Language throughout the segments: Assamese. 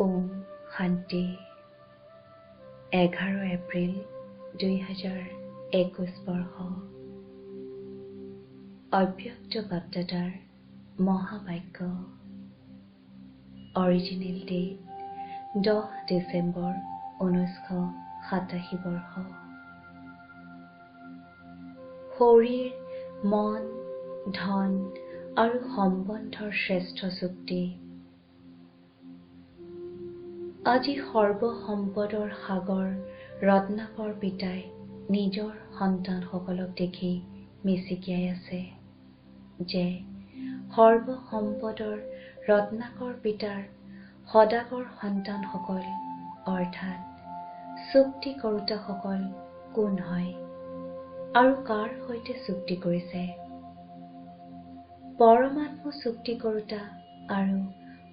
ওম শান্তি 11 এপ্ৰিল 2021 বৰ্ষ অব্যক্ত বাপদাদাৰ মহাবাক্য অৰিজিনেল ডেট 10 ডিচেম্বৰ 1987 বৰ্ষ শৰীৰ মন ধন আৰু সম্বন্ধৰ শ্ৰেষ্ঠ চুক্তি আজি সৰ্বসম্পদৰ সাগৰ ৰত্নাকৰ পিতাই নিজৰ সন্তানসকলক দেখি মিচিকিয়াই আছে যে সৰ্বসম্পদৰ ৰত্নাকৰ পিতাৰ সদাগৰ সন্তানসকল অৰ্থাৎ চুক্তি কৰোতাসকল কোন হয় আৰু কাৰ সৈতে চুক্তি কৰিছে পৰমাত্মা চুক্তি কৰোতা আৰু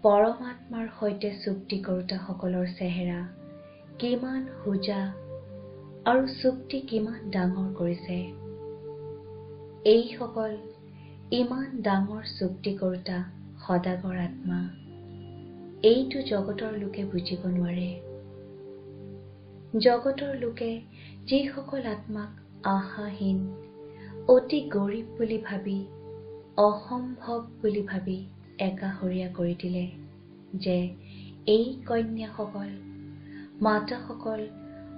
পৰমাত্মাৰ সৈতে চুক্তি কৰোতাসকলৰ চেহেৰা কিমান হোজা আৰু চুক্তি কিমান ডাঙৰ কৰিছে এইসকল ইমান ডাঙৰ চুক্তি কৰোতা সদাগৰ আত্মা এইটো জগতৰ লোকে বুজিব নোৱাৰে জগতৰ লোকে যিসকল আত্মাক আশাহীন অতি গৰীব বুলি ভাবি অসম্ভৱ বুলি ভাবি একাষৰীয়া কৰি দিলে যে এই কন্যাসকল মাতাসকল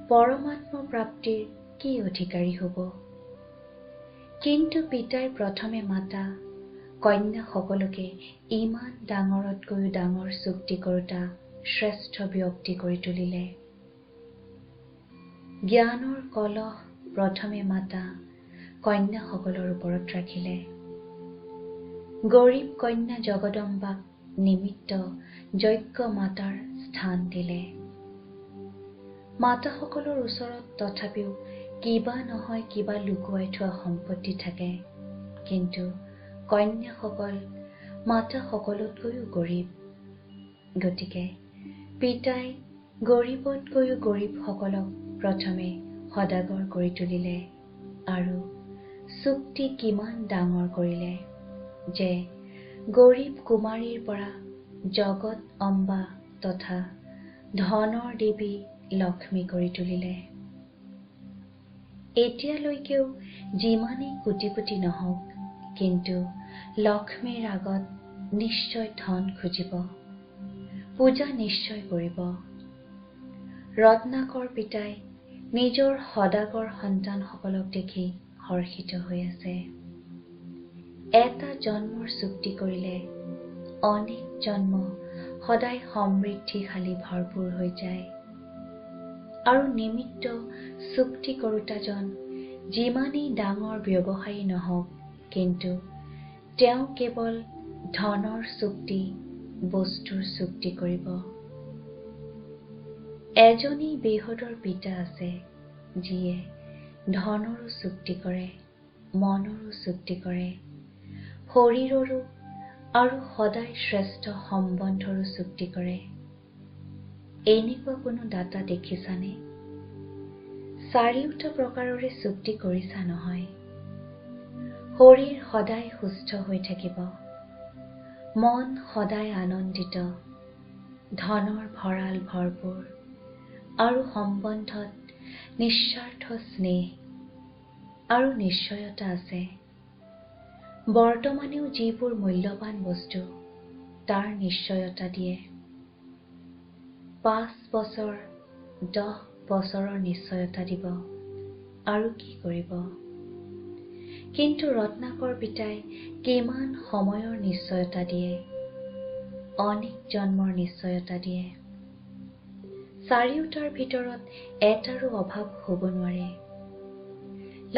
পৰমাত্মা প্ৰাপ্তিৰ কি অধিকাৰী হ'ব কিন্তু পিতাই প্ৰথমে মাতা কন্যাসকলকে ইমান ডাঙৰতকৈও ডাঙৰ চুক্তি কৰোতা শ্ৰেষ্ঠ ব্যক্তি কৰি তুলিলে জ্ঞানৰ কলহ প্ৰথমে মাতা কন্যাসকলৰ ওপৰত ৰাখিলে গৰীব কন্যা জগদম্বাক নিমিত্ত যজ্ঞ মাতাৰ স্থান দিলে মাতাসকলৰ ওচৰত তথাপিও কিবা নহয় কিবা লুকুৱাই থোৱা সম্পত্তি থাকে কিন্তু কন্যাসকল মাতাসকলতকৈও গৰীব গতিকে পিতাই গৰীবতকৈও গৰীবসকলক প্ৰথমে সদাগৰ কৰি তুলিলে আৰু চুক্তি কিমান ডাঙৰ কৰিলে যে গৰীব কুমাৰীৰ পৰা জগত অম্বা তথা ধনৰ দেৱী লক্ষ্মী কৰি তুলিলে এতিয়ালৈকেও যিমানেই কোটিপতি নহওক কিন্তু লক্ষ্মীৰ আগত নিশ্চয় ধন খুজিব পূজা নিশ্চয় কৰিব ৰত্নাকৰ পিতাই নিজৰ সদাগৰ সন্তানসকলক দেখি হৰ্ষিত হৈ আছে এটা জন্মৰ চুক্তি কৰিলে অনেক জন্ম সদায় সমৃদ্ধিশালী ভৰপূৰ হৈ যায় আৰু নিমিত্ত চুক্তি কৰোতাজন যিমানেই ডাঙৰ ব্যৱসায়ী নহওক কিন্তু তেওঁ কেৱল ধনৰ চুক্তি বস্তুৰ চুক্তি কৰিব এজনী বেহদৰ পিতা আছে যিয়ে ধনৰো চুক্তি কৰে মনৰো চুক্তি কৰে শৰীৰৰো আৰু সদায় শ্ৰেষ্ঠ সম্বন্ধৰো চুক্তি কৰে এনেকুৱা কোনো দাতা দেখিছানে চাৰিওটা প্ৰকাৰৰে চুক্তি কৰিছা নহয় শৰীৰ সদায় সুস্থ হৈ থাকিব মন সদায় আনন্দিত ধনৰ ভঁৰাল ভৰপূৰ আৰু সম্বন্ধত নিস্বাৰ্থ স্নেহ আৰু নিশ্চয়তা আছে বৰ্তমানেও যিবোৰ মূল্যৱান বস্তু তাৰ নিশ্চয়তা দিয়ে 5 বছৰ 10 বছৰৰ নিশ্চয়তা দিব আৰু কি কৰিব কিন্তু ৰত্নাকৰ পিতাই কিমান সময়ৰ নিশ্চয়তা দিয়ে অনেক জন্মৰ নিশ্চয়তা দিয়ে চাৰিওটাৰ ভিতৰত এটাৰো অভাৱ হ'ব নোৱাৰে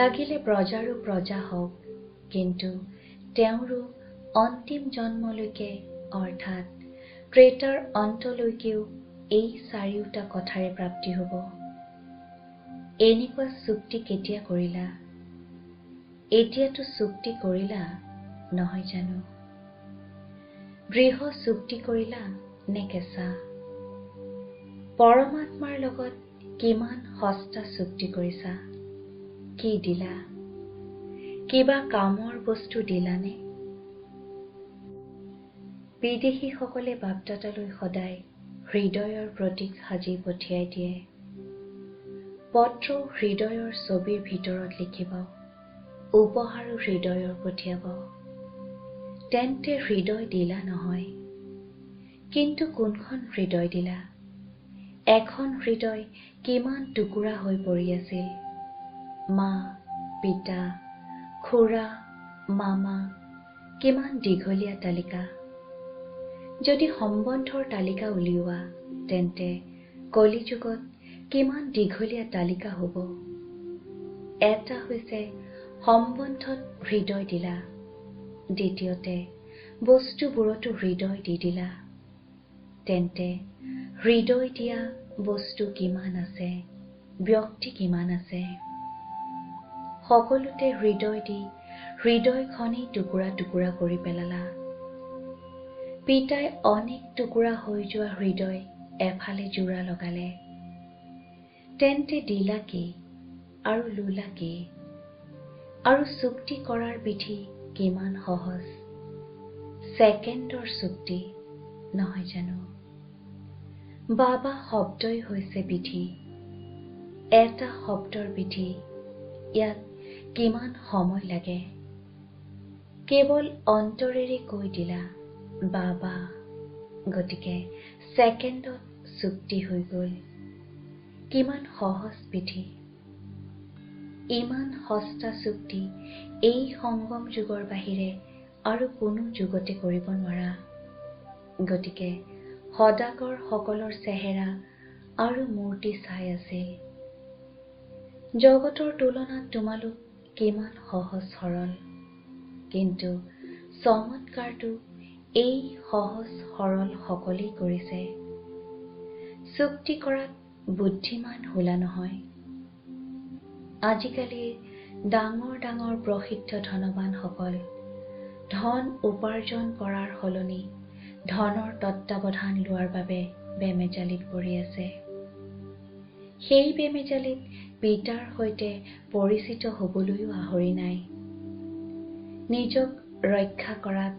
লাগিলে প্ৰজাৰো প্ৰজা হওক কিন্তু তেওঁৰো অন্তিম জন্মলৈকে অৰ্থাৎ ত্ৰেতাৰ অন্তলৈকেও এই চাৰিওটা কথাৰে প্ৰাপ্তি হ'ব এনেকুৱা চুক্তি কেতিয়া কৰিলা এতিয়াতো চুক্তি কৰিলা নহয় জানো দৃঢ় চুক্তি কৰিলা নে কেঁচা পৰমাত্মাৰ লগত কিমান সস্তা চুক্তি কৰিছা কি দিলা কিবা কামৰ বস্তু দিলানে বিদেশীসকলে বাপদাদালৈ সদায় হৃদয়ৰ প্ৰতীক সাজি পঠিয়াই দিয়ে। পত্ৰ হৃদয়ৰ ছবিৰ ভিতৰত লিখিব, উপহাৰো হৃদয়ৰ পঠিয়াব। তেন্তে হৃদয় দিলা নহয়, কিন্তু কোনখন হৃদয় দিলা? এখন হৃদয় কিমান টুকুৰা হৈ পৰি আছিল। মা, পিতা, খুৰা, মামা, কিমান দীঘলীয়া তালিকা। যদি সম্বন্ধৰ তালিকা উলিওৱা, তেন্তে কলিযুগত কিমান দীঘলীয়া তালিকা হ'ব। এটা হৈছে সম্বন্ধত হৃদয় দিলা, দ্বিতীয়তে বস্তুবোৰতো হৃদয় দি দিলা। তেন্তে হৃদয় দিয়া বস্তু কিমান আছে, ব্যক্তি কিমান আছে। সকলোতে হৃদয় দি হৃদয়খনেই টুকুৰা টুকুৰা কৰি পেলালা। পিতাই অনেক টুকুৰা হৈ যোৱা হৃদয় এফালে জোৰা লগালে। তেন্তে দিলা কি আৰু লুলা কি? আৰু চুক্তি কৰাৰ বিধি কিমান সহজ। ছেকেণ্ডৰ চুক্তি নহয় জানো? বাবা শব্দই হৈছে বিধি। এটা শব্দৰ বিধি, ইয়াত কিমান সময় লাগে। কেৱল অন্তৰেৰে কৈ দিলা বাবা, গতিকে ছেকেণ্ডত চুক্তি হৈ গ'ল। কিমান সহজ বিধি। ইমান সস্তা চুক্তি এই সংগম যুগৰ বাহিৰে আৰু কোনো যুগতে কৰিব নোৱাৰা। গতিকে সদাগৰ সকলৰ চেহেৰা আৰু মূৰ্তি চাই আছিল। জগতৰ তুলনাত তোমালোক কিমান সহজ সৰল, কিন্তু চমৎকাৰটো এই সহজ সৰল সকলেই কৰিছে। চুক্তি কৰাত বুদ্ধিমান হোলা নহয়। আজিকালিৰ ডাঙৰ ডাঙৰ প্ৰসিদ্ধ ধনৱানসকল ধন উপাৰ্জন কৰাৰ সলনি ধনৰ তত্বাৱধান লোৱাৰ বাবে বেমেজালিত পৰি আছে। সেই বেমেজালিত পিতাৰ সৈতে পৰিচিত হবলৈও আহৰি নাই। নিজক ৰক্ষা কৰাত,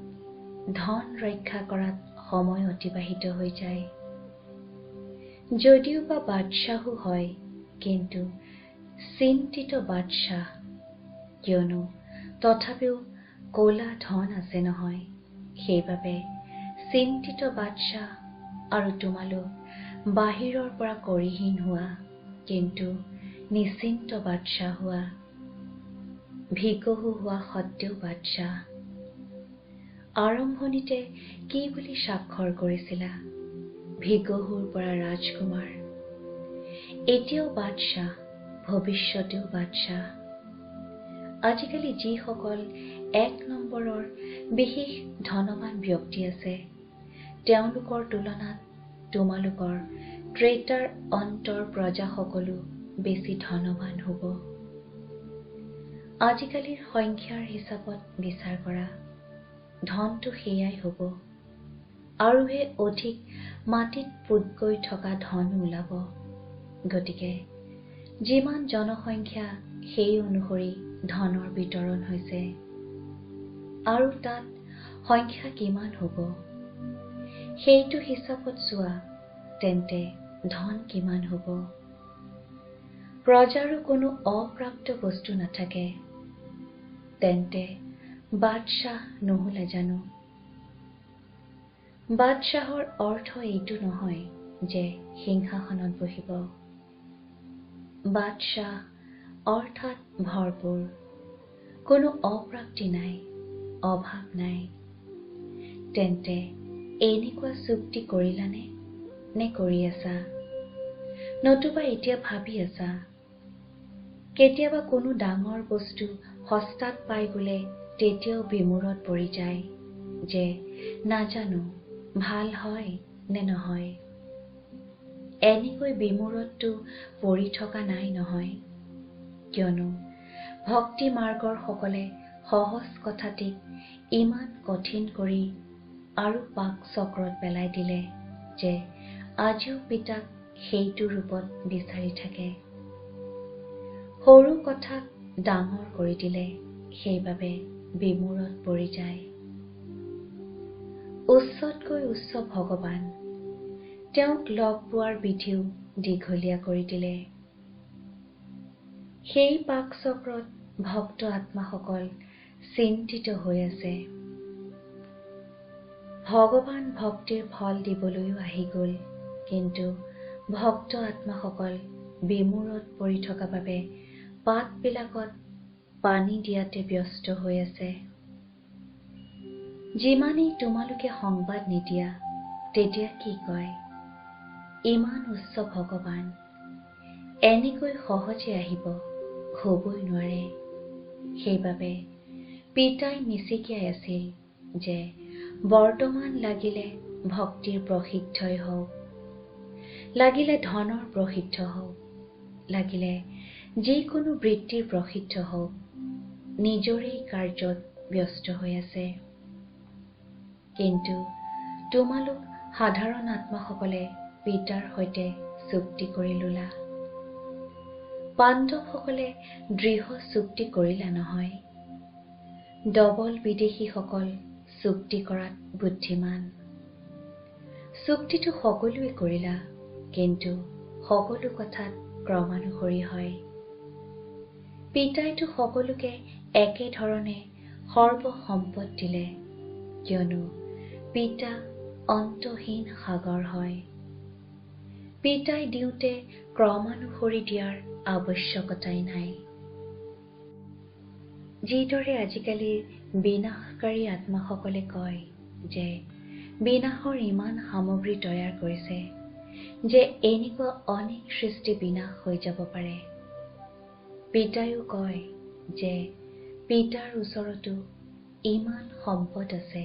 ধন ৰক্ষা কৰাত সময় অতিবাহিত হৈ যায়। যদিও বা বাদশ্বাহো হয়, কিন্তু চিন্তিত বাদশ্বাহ, কিয়নো তথাপিও কলা ধন আছে নহয়। সেইবাবে চিন্তিত বাদশ্বাহ। আৰু তোমালোক বাহিৰৰ পৰা কৰিহীন হোৱা, কিন্তু নিশ্চিন্ত বাদশ্বাহ হোৱা। ভিকহু হোৱা সত্ত্বেও বাদশ্বাহ। আৰম্ভণিতে কি বুলি স্বাক্ষৰ কৰিছিলা? ভিকহুৰ পৰা ৰাজকুমাৰ। এতিয়াও বাদশ্বাহ, ভৱিষ্যতেও বাদশ্বাহ। আজিকালি যিসকল 1 নম্বৰৰ বিশেষ ধনৱান ব্যক্তি আছে, তেওঁলোকৰ তুলনাত তোমালোকৰ ত্ৰেতাৰ অন্তৰ প্ৰজাসকলো বেছি ধনৱান হ'ব। আজিকালিৰ সংখ্যাৰ হিচাপত বিচাৰ কৰা, ধনটো সেয়াই হ'ব। আৰুহে অধিক মাটিত পোত গৈ থকা ধন ওলাব। গতিকে যিমান জনসংখ্যা সেই অনুসৰি ধনৰ বিতৰণ হৈছে। আৰু তাত সংখ্যা কিমান হ'ব, সেইটো হিচাপত চোৱা, তেন্তে ধন কিমান হ'ব। প্ৰজাৰো কোনো অপ্ৰাপ্ত বস্তু নাথাকে। তেন্তে বাদশ্বাহ নহ'লা জানো? বাদশ্বাহৰ অৰ্থ এইটো নহয় যে সিংহাসনত বহিব। বাদশ্বাহ অৰ্থাৎ ভৰপূৰ, কোনো অপ্ৰাপ্তি নাই, অভাৱ নাই। তেন্তে এনেকুৱা চুক্তি কৰিলানে, নে কৰি আছা? নতুবা এতিয়া ভাবি আছা? কেতিয়াবা কোনো ডাঙৰ বস্তু সস্তাত পাই গ'লে তেতিয়াও বিমূৰত পৰি যায় যে নাজানো ভাল হয় নে নহয়। এনেকৈ বিমূৰতটো পৰি থকা নাই নহয়, কিয়নো ভক্তি মাৰ্গৰ সকলে সহজ কথাটিক ইমান কঠিন কৰি আৰু পাক চক্ৰত পেলাই দিলে যে আজিও পিতাক সেইটো ৰূপত বিচাৰি থাকে। সৰু কথাক ডাঙৰ কৰি দিলে, সেইবাবে বিমূৰত পৰি যায়। উচ্চতকৈ উচ্চ ভগৱান, তেওঁক লগ পোৱাৰ বিধিও দীঘলীয়া কৰি দিলে। সেই পাক চক্ৰত ভক্ত আত্মাসকল চিন্তিত হৈ আছে। ভগৱান ভক্তিৰ ফল দিবলৈও আহি গল, কিন্তু ভক্ত আত্মাসকল বিমূৰত পৰি থকা বাবে পাতবিলাকত পানী দিয়াতে ব্যস্ত হৈ আছে। যিমানেই তোমালোকে সংবাদ নিদিয়া, তেতিয়া কি কয়, ইমান উচ্চ ভগৱান এনেকৈ সহজে আহিব, হ'বই নোৱাৰে। সেইবাবে পিতাই মিচিকিয়াই আছিল যে বৰ্তমান লাগিলে ভক্তিৰ প্ৰসিদ্ধই হওক, লাগিলে ধনৰ প্ৰসিদ্ধ হওক, লাগিলে যিকোনো বৃত্তিৰ প্ৰসিদ্ধ হওক, নিজৰেই কাৰ্যত ব্যস্ত হৈ আছে। কিন্তু তোমালোক সাধাৰণ আত্মাসকলে পিতাৰ সৈতে চুক্তি কৰি ললা। পাণ্ডৱসকলে দৃঢ় চুক্তি কৰিলা নহয়। ডবল বিদেশীসকল চুক্তি কৰাত বুদ্ধিমান। চুক্তিটো সকলোৱে কৰিলা, কিন্তু সকলো কথাত ক্ৰমানুসৰি হয়। পিতাইতো সকলোকে একেধৰণে সৰ্বসম্পদ দিলে, কিয়নো পিতা অন্তহীন সাগৰ হয়। পিতাই দিওঁতে ক্ৰমানুসৰি দিয়াৰ আৱশ্যকতাই নাই। যিদৰে আজিকালিৰ বিনাশকাৰী আত্মাসকলে কয় যে বিনাশৰ ইমান সামগ্ৰী তৈয়াৰ কৰিছে যে এনেকুৱা অনেক সৃষ্টি বিনাশ হৈ যাব পাৰে। পিতাইও কয় যে পিতাৰ ওচৰতো ইমান সম্পদ আছে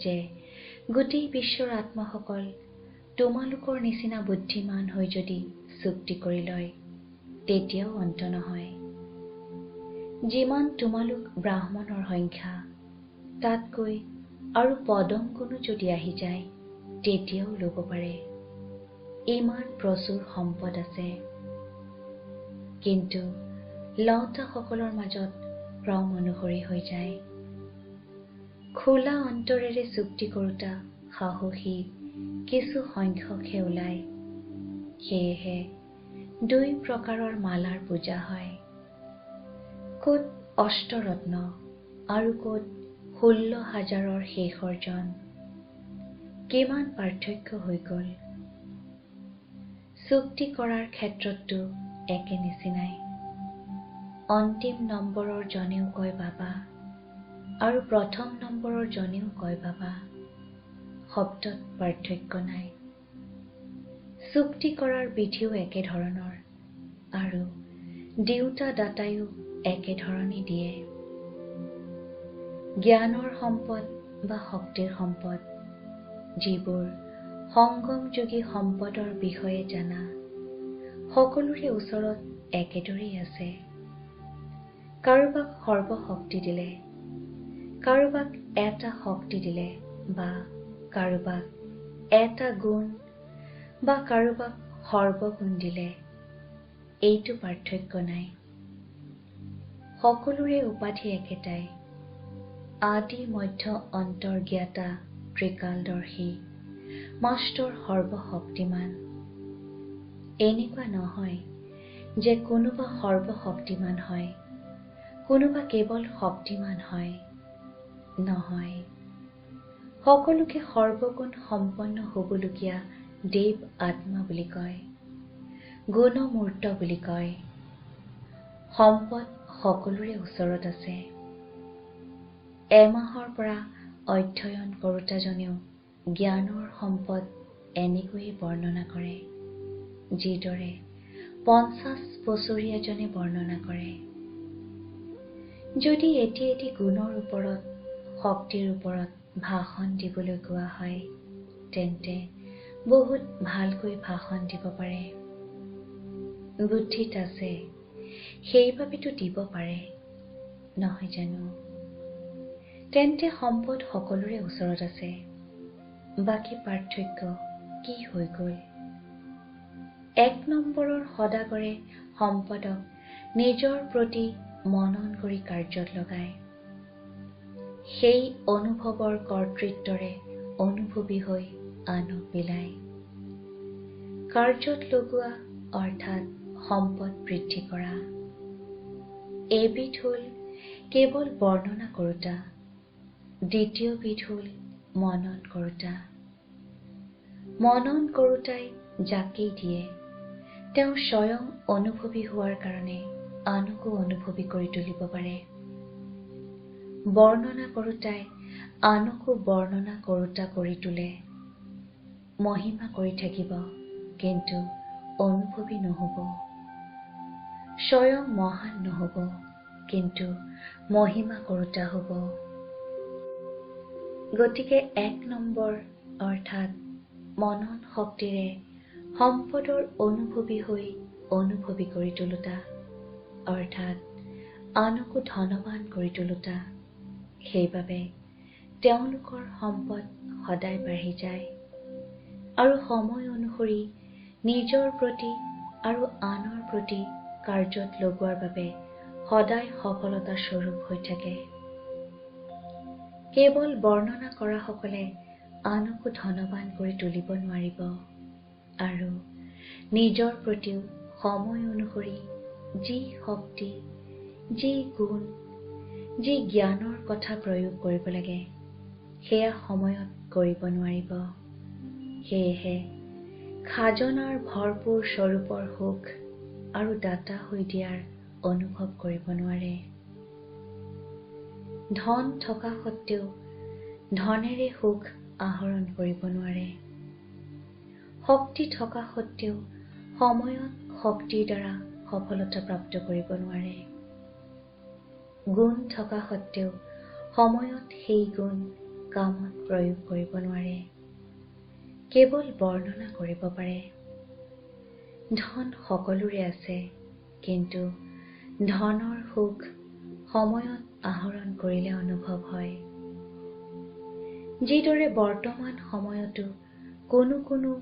যে গোটেই বিশ্বৰ আত্মাসকল তোমালোকৰ নিচিনা বুদ্ধিমান হৈ যদি চুক্তি কৰি লয়, তেতিয়াও অন্ত নহয়। যিমান তোমালোক ব্ৰাহ্মণৰ সংখ্যা, তাতকৈ আৰু পদম গুণো যদি আহি যায়, তেতিয়াও ল'ব পাৰে। ইমান প্ৰচুৰ সম্পদ আছে। কিন্তু লওঁতাসকলৰ মাজত ক্ৰম অনুসৰি হৈ যায়। খোলা অন্তৰেৰে চুক্তি কৰোতা সাহসী কিছু সংখ্যকহে ওলায়। সেয়েহে 2 প্ৰকাৰৰ মালাৰ পূজা হয়। ক'ত অষ্টৰত্ন আৰু ক'ত 16,000ৰ শেষৰজন। কিমান পাৰ্থক্য হৈ গল। চুক্তি কৰাৰ ক্ষেত্ৰতো একে নিচিনাই। অন্তিম নম্বৰৰ জনেও কয় বাবা, আৰু প্ৰথম নম্বৰৰ জনেও কয় বাবা। শব্দত পাৰ্থক্য নাই। চুক্তি কৰাৰ বিধিও একে ধৰণৰ, আৰু দিওঁতা দাতায়ো একেধৰণে দিয়ে। জ্ঞানৰ সম্পদ বা শক্তিৰ সম্পদ, যিবোৰ সংগমযোগী সম্পদৰ বিষয়ে জানা, সকলোৰে ওচৰত একেদৰেই আছে। কাৰোবাক সৰ্বশক্তি দিলে, কাৰোবাক এটা শক্তি দিলে, বা কাৰোবাক এটা গুণ, বা কাৰোবাক সৰ্বগুণ দিলে, এইটো পাৰ্থক্য নাই। সকলোৰে উপাধি একেটাই, আদি মধ্য অন্তৰ্জ্ঞাতা ত্ৰিকালদৰ্শী, মাষ্টৰ সৰ্বশক্তিমান। এনেকুৱা নহয় যে কোনোবা সৰ্বশক্তিমান হয়, কোনোবা কেৱল শক্তিমান হয়। নহয়, সকলোকে সৰ্বগুণ সম্পন্ন হবলগীয়া দেৱ আত্মা বুলি কয়, গুণমূৰ্ত বুলি কয়। সম্পদ সকলোৰে ওচৰত আছে। এমাহৰ পৰা অধ্যয়ন কৰোতাজনেও জ্ঞানৰ সম্পদ এনেকৈয়ে বৰ্ণনা কৰে, যিদৰে 50 বছৰীয়াজনে বৰ্ণনা কৰে। যদি এটি এটি গুণৰ ওপৰত, শক্তিৰ ওপৰত ভাষণ দিবলৈ কোৱা হয়, তেন্তে বহুত ভালকৈ ভাষণ দিব পাৰে। বুদ্ধিত আছে, সেইবাবেতো দিব পাৰে, নহয় জানো? তেন্তে সম্পদ সকলোৰে ওচৰত আছে। বাকী পাৰ্থক্য কি হৈ গল? 1 নম্বৰৰ সদাগৰে সম্পদক নিজৰ প্ৰতি মনন কৰি কাৰ্যত লগায়। সেই অনুভৱৰ কৰ্তৃত্বৰে অনুভৱী হৈ আনক বিলায়। কাৰ্যত লগোৱা অৰ্থাৎ সম্পদ বৃদ্ধি কৰা। এবিধ হ'ল কেৱল বৰ্ণনা কৰোঁতা, দ্বিতীয়বিধ হ'ল মনন কৰোঁতা। মনন কৰোঁতাই যাকেই দিয়ে তেওঁ স্বয়ং অনুভৱী হোৱাৰ কাৰণে আনকো অনুভৱী কৰি তুলিব পাৰে। বৰ্ণনা কৰোঁতাই আনকো বৰ্ণনা কৰোঁতা কৰি তোলে। মহিমা কৰি থাকিব কিন্তু অনুভৱী নহ'ব। স্বয়ং মহান নহ'ব কিন্তু মহিমা কৰোঁতা হ'ব। গতিকে ১ নম্বৰ অৰ্থাৎ মনন শক্তিৰে সম্পদৰ অনুভৱী হৈ অনুভৱী কৰি তোলোতা, অৰ্থাৎ আনকো ধনৱান কৰি তোলোতা। সেইবাবে তেওঁলোকৰ সম্পদ সদায় বাঢ়ি যায় আৰু সময় অনুসৰি নিজৰ প্ৰতি আৰু আনৰ প্ৰতি কাৰ্যত লগোৱাৰ বাবে সদায় সফলতা স্বৰূপ হৈ থাকে। কেৱল বৰ্ণনা কৰাসকলে আনকো ধনৱান কৰি তুলিব নোৱাৰিব আৰু নিজৰ প্ৰতিও সময় অনুসৰি যি শক্তি, যি গুণ, যি জ্ঞানৰ কথা প্ৰয়োগ কৰিব লাগে সেয়া সময়ত কৰিব নোৱাৰিব। সেয়েহে খাজনাৰ ভৰপূৰ স্বৰূপৰ সুখ আৰু দাতা হৈ দিয়াৰ অনুভৱ কৰিব নোৱাৰে। ধন থকা সত্বেও ধনেৰে সুখ আহৰণ কৰিব নোৱাৰে। শক্তি থকা সত্বেও সময়ত শক্তিৰ দ্বাৰা সফলতা প্ৰাপ্ত কৰিব নোৱাৰে। গুণ থকা সত্বেও সময়ত সেই গুণ কামত প্ৰয়োগ কৰিব নোৱাৰে। কেৱল বৰ্ণনা কৰিব পাৰে। ধন সকলোৰে আছে, কিন্তু ধনৰ সুখ সময়ত আহৰণ কৰিলে অনুভৱ হয়। যিদৰে বৰ্তমান সময়তো কোনো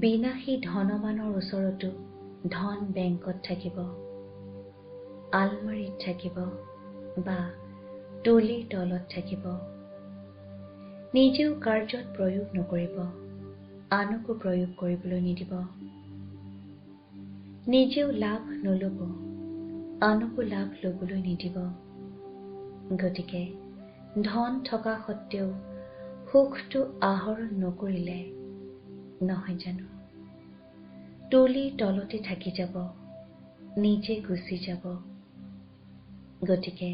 বিনাশী ধনৱানৰ ওচৰতো ধন বেংকত থাকিব, আলমাৰীত থাকিব বা তুলিৰ তলত থাকিব। নিজেও কাৰ্যত প্ৰয়োগ নকৰিব, আনকো প্ৰয়োগ কৰিবলৈ নিদিব। নিজেও লাভ নল'ব, আনকো লাভ ল'বলৈ নিদিব। গতিকে ধন থকা সত্বেও সুখটো আহৰণ নকৰিলে নহয় জানো? তুলিৰ তলতে থাকি যাব, নিজে গুচি যাব। গতিকে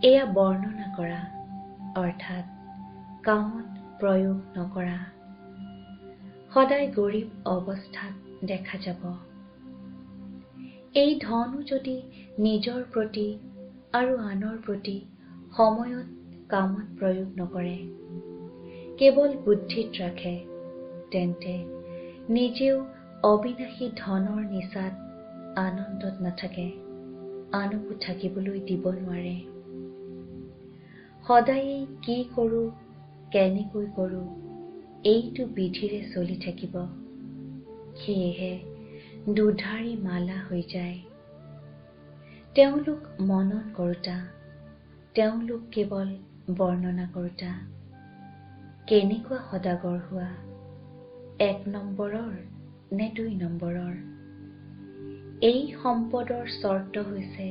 এয়া বৰ্ণনা কৰা অৰ্থাৎ কামত প্ৰয়োগ নকৰা। সদায় গৰীব অৱস্থাত দেখা যাব। এই ধনো যদি নিজৰ প্ৰতি আৰু আনৰ প্ৰতি সময়ত কামত প্ৰয়োগ নকৰে, কেৱল বুদ্ধিত ৰাখে, তেন্তে নিজেও অবিনাশী ধনৰ নিচাত আনন্দত নাথাকে, আনকো থাকিবলৈ দিব নোৱাৰে। সদায়েই কি কৰোঁ, কেনেকৈ কৰোঁ এইটো বিধিৰে চলি থাকিব। সেয়েহে দুধাৰী মালা হৈ যায়। তেওঁলোক মনন কৰোঁতা, তেওঁলোক কেৱল বৰ্ণনা কৰোঁতা। কেনেকুৱা সদাগৰ হোৱা, ১ নম্বৰৰ নে ২ নম্বৰৰ? এই সম্পদৰ চৰ্ত হৈছে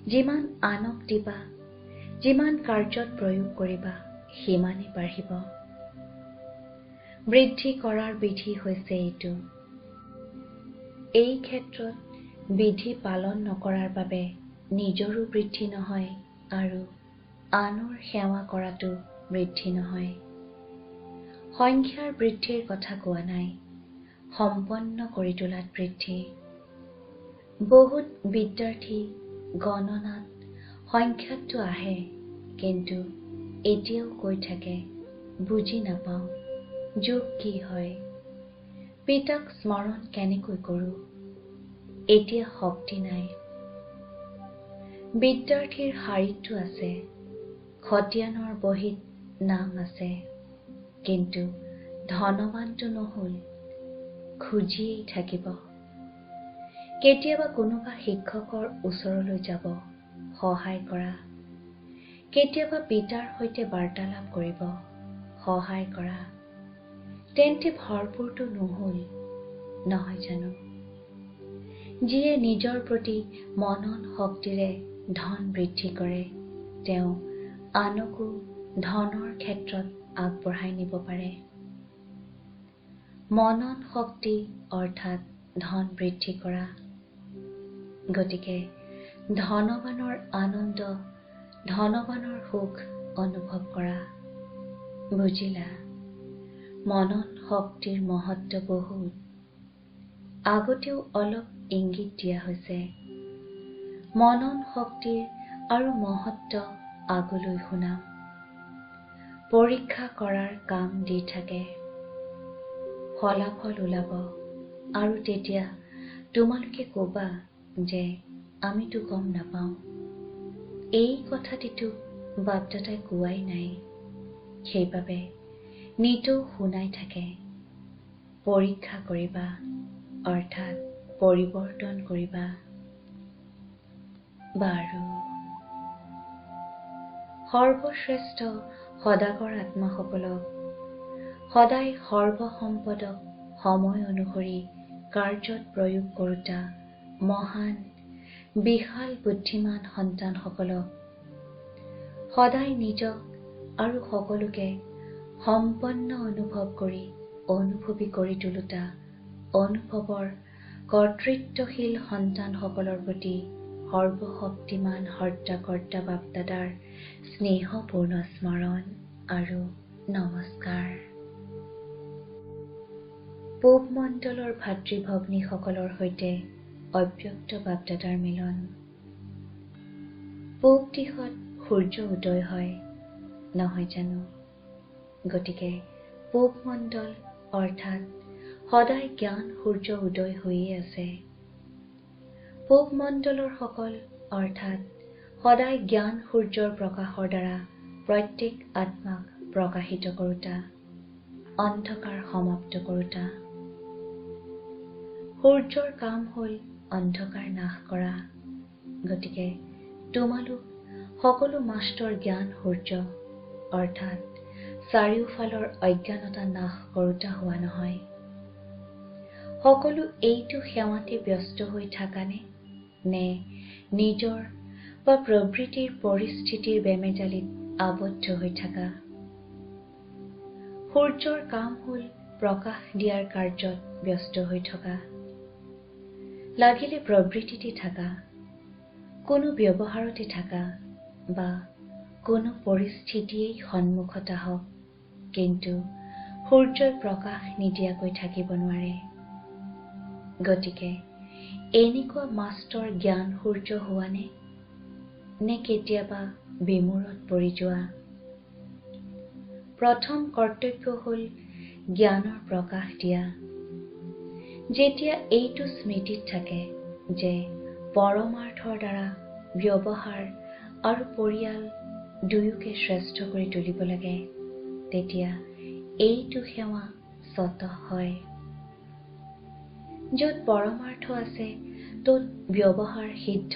যিমান আনক দিবা, যিমান কাৰ্যত প্ৰয়োগ কৰিবা, সিমানেই বাঢ়িব। বৃদ্ধি কৰাৰ বিধি হৈছে এইটো। এই ক্ষেত্ৰত বিধি পালন নকৰাৰ বাবে নিজৰো বৃদ্ধি নহয় আৰু আনৰ সেৱা কৰাটো বৃদ্ধি নহয়। সংখ্যাৰ বৃদ্ধিৰ কথা কোৱা নাই, সম্পন্ন কৰি তোলাত বৃদ্ধি। বহুত বিদ্যাৰ্থী গণনাত সংখ্যাতটো আহে, কিন্তু এতিয়াও কৈ থাকে বুজি নাপাওঁ যোগ কি হয়, পিতাক স্মৰণ কেনেকৈ কৰোঁ, এতিয়া শক্তি নাই। বিদ্যাৰ্থীৰ শাৰীতটো আছে, খতিয়ানৰ বহীত নাম আছে, কিন্তু ধনৱানটো নহল, খুজিয়েই থাকিব। কেতিয়াবা কোনোবা শিক্ষকৰ ওচৰলৈ যাব, সহায় কৰা। কেতিয়াবা পিতাৰ সৈতে বাৰ্তালাপ কৰিব, সহায় কৰা। তেন্তে ভৰপূৰটো নহল, নহয় জানো? যিয়ে নিজৰ প্ৰতি মনন শক্তিৰে ধন বৃদ্ধি কৰে তেওঁ আনকো ধনৰ ক্ষেত্ৰত আগবঢ়াই নিব পাৰে। মনন শক্তি অৰ্থাৎ ধন বৃদ্ধি কৰা। গতিকে ধনৱানৰ আনন্দ, ধনৱানৰ সুখ অনুভৱ কৰা। বুজিলা? মনন শক্তিৰ মহত্ব বহুত। আগতেও অলপ ইংগিত দিয়া হৈছে। মনন শক্তিৰ আৰু মহত্ব আগলৈ শুনাম। পৰীক্ষা কৰাৰ কাম দি থাকে। ফলাফল ওলাব আৰু তেতিয়া তোমালোকে ক'বা যে আমিতো গম নাপাওঁ। এই কথাটিতো বাপদাদাই কোৱাই নাই। সেইবাবে নিতৌ শুনাই থাকে। পৰীক্ষা কৰিবা অৰ্থাৎ পৰিৱৰ্তন কৰিবা। বাৰু, সৰ্বশ্ৰেষ্ঠ সদাগৰ আত্মাসকলক সদায় সৰ্বসম্পদক সময় অনুসৰি কাৰ্যত প্ৰয়োগ কৰোতা মহান বিশাল বুদ্ধিমান সন্তানসকলক সদায় নিজক আৰু সকলোকে সম্পন্ন অনুভৱ কৰি অনুভৱী কৰি তোলোতা অনুভৱৰ কৰ্তৃত্বশীল সন্তানসকলৰ প্ৰতি সৰ্বশক্তিমান হৰ্তাকৰ্তা বাপদাদাৰ স্নেহপূৰ্ণ স্মৰণ আৰু নমস্কাৰ। পূব মণ্ডলৰ ভাতৃভগ্নীসকলৰ সৈতে অব্যক্ত বাপদাদাৰ মিলন। পূব দিশত সূৰ্য উদয় হয় নহয় জানো? গতিকে পূব মণ্ডল অৰ্থাৎ সদায় জ্ঞান সূৰ্য উদয় হৈয়ে আছে। পূব মণ্ডলৰ সকল অৰ্থাৎ সদায় জ্ঞান সূৰ্যৰ প্ৰকাশৰ দ্বাৰা প্ৰত্যেক আত্মাক প্ৰকাশিত কৰোতা, অন্ধকাৰ সমাপ্ত কৰোতা। সূৰ্যৰ কাম হ'ল অন্ধকাৰ নাশ কৰা। গতিকে তোমালোক সকলো মাষ্টৰ জ্ঞান সূৰ্য অৰ্থাৎ চাৰিওফালৰ অজ্ঞানতা নাশ কৰোতা হোৱা নহয়। সকলো এইটো সেৱাতে ব্যস্ত হৈ থাকানে নে নিজৰ বা প্ৰবৃত্তিৰ পৰিস্থিতিৰ বেমেজালিত আবদ্ধ হৈ থাকা? সূৰ্যৰ কাম হ'ল প্ৰকাশ দিয়াৰ কাৰ্যত ব্যস্ত হৈ থকা। লাগিলে প্ৰবৃত্তিতে থাকা, কোনো ব্যৱহাৰতে থাকা বা কোনো পৰিস্থিতিয়েই সন্মুখত আহক, কিন্তু সূৰ্যই প্ৰকাশ নিদিয়াকৈ থাকিব নোৱাৰে। গতিকে এনেকুৱা মাষ্টৰ জ্ঞান সূৰ্য হোৱানে নে কেতিয়াবা বিমূৰত পৰি যোৱা? প্ৰথম কৰ্তব্য হ'ল জ্ঞানৰ প্ৰকাশ দিয়া। যেতিয়া এইটো স্মৃতিত থাকে যে পৰমাৰ্থৰ দ্বাৰা ব্যৱহাৰ আৰু পৰিয়াল দুয়োকে শ্ৰেষ্ঠ কৰি তুলিব লাগে, তেতিয়া এইটো সেৱা স্বতঃ হয়। য'ত পৰমাৰ্থ আছে ত'ত ব্যৱহাৰ সিদ্ধ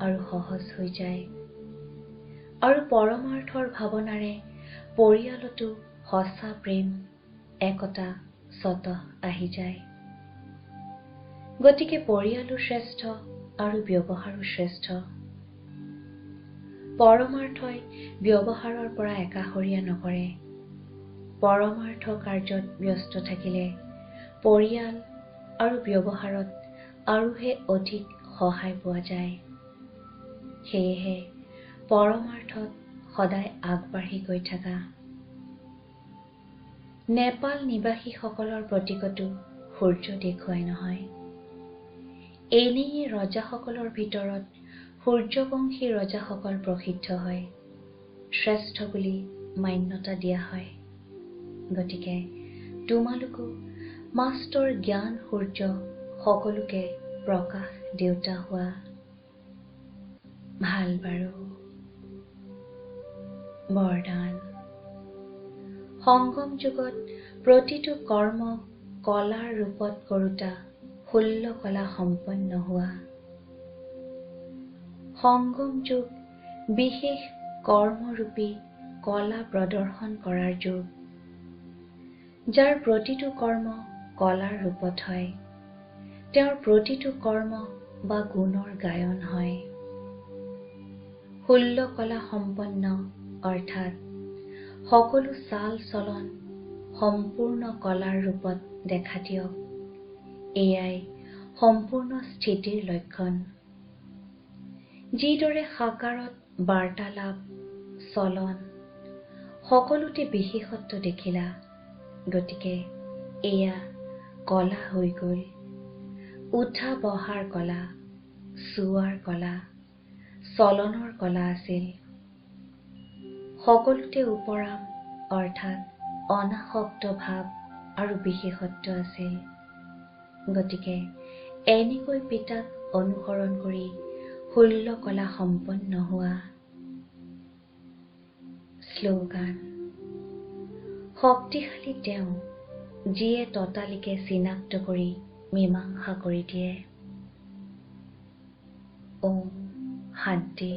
আৰু সহজ হৈ যায়। আৰু পৰমাৰ্থৰ ভাৱনাৰে পৰিয়ালতো সঁচা প্ৰেম একতা স্বতঃ আহি যায়। গতিকে পৰিয়ালো শ্ৰেষ্ঠ আৰু ব্যৱহাৰো শ্ৰেষ্ঠ। পৰমাৰ্থই ব্যৱহাৰৰ পৰা একাষৰীয়া নকৰে। পৰমাৰ্থ কাৰ্যত ব্যস্ত থাকিলে পৰিয়াল আৰু ব্যৱহাৰত আৰুহে অধিক সহায় পোৱা যায়। সেয়েহে পৰমাৰ্থত সদায় আগবাঢ়ি গৈ থাকা। নেপাল নিবাসীসকলৰ প্ৰতীকতো সূৰ্য দেখুৱাই নহয়। এনেয়ে ৰজাসকলৰ ভিতৰত সূৰ্যবংশী ৰজাসকল প্ৰসিদ্ধ হয়, শ্ৰেষ্ঠ বুলি মান্যতা দিয়া হয়। গতিকে তোমালোকো মাষ্টৰ জ্ঞান সূৰ্য সকলোকে প্ৰকাশ দেউতা হোৱা। ভাল বাৰু। বৰদান। সংগম যুগত প্ৰতিটো কৰ্ম কলাৰ ৰূপত কৰোতা 16 কলা সম্পন্ন হোৱা। সংগম যুগ বিশেষ কৰ্মৰূপী কলা প্ৰদৰ্শন কৰাৰ যুগ, যাৰ প্ৰতিটো কৰ্ম কলাৰ ৰূপত হয়। তেওঁৰ প্ৰতিটো কৰ্ম বা গুণৰ গায়ন হয়। 16 কলা সম্পন্ন অৰ্থাৎ সকলো চাল চলন সম্পূৰ্ণ কলাৰ ৰূপত দেখা দিয়ক। এয়াই সম্পূৰ্ণ স্থিতিৰ লক্ষণ। যিদৰে সাকাৰত বাৰ্তালাপ চলন সকলোতে বিশেষত্ব দেখিলা, গতিকে এয়া কলা হৈ গল। উঠা বহাৰ কলা, চোৱাৰ কলা, চলনৰ কলা আছিল। সকলোতে উপৰাম অৰ্থাৎ অনাসক্ত ভাৱ আৰু বিশেষত্ব আছিল। গতিকে এনেকৈ পিতাক অনুসৰণ কৰি 16 কলা সম্পন্ন হোৱা। শ্লোগান: শক্তিশালী তেওঁ, যিয়ে ততালিকে চিনাক্ত কৰি মীমাংসা কৰি দিয়ে। ওম শান্তি।